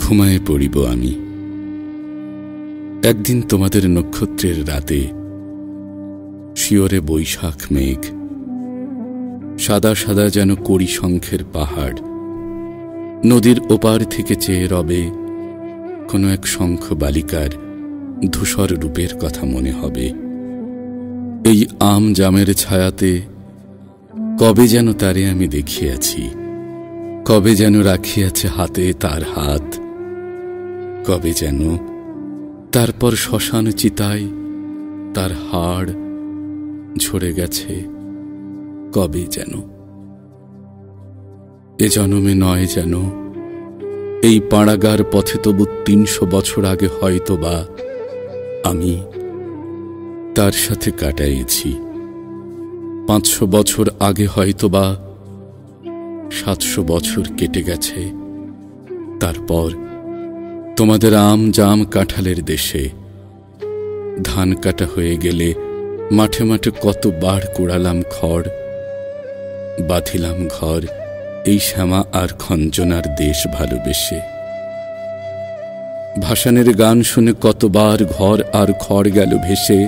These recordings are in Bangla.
ঘুমায়ে পড়িব আমি। একদিন তোমাদের নক্ষত্রের রাতে শিওরে বৈশাখ মেঘ, সাদা সাদা যেন কড়ি শঙ্খের পাহাড়, নদীর ওপার থেকে চেয়ে রবে কোনো এক শঙ্খ বালিকার ধূসর রূপের কথা মনে হবে। এই আম জামের ছায়াতে কবে যেন তারে আমি দেখিয়াছি, কবে যেন রাখিয়াছে হাতে তার হাত, কবে যেন তারপর শ্মশান চিতায় তার হাড় ঝরে গেছে, কবে যেন। এ জনমে নয় যেন, এই পাড়াগার পথে তবু ৩০০ বছর আগে হয়তো বা আমি তার সাথে কাটাইছি। ৫০০ বছর আগে হয়তো বা ৭০০ বছর কেটে গেছে। তারপর তোমাদের আম জাম কাঁঠালের দেশে ধান কাটা হয়ে গেলে মাঠে মাঠে কতবার কুড়ালাম খড়, বাঁধিলাম ঘর এই শ্যামা আর খঞ্জনার দেশ ভালোবেসে। ভাসানের গান শুনে কতবার ঘর আর খড় গেল ভেসে,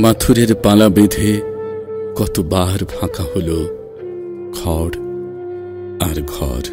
মাথুরের পালা বেঁধে কতবার ফাঁকা হলো খড় আর ঘর।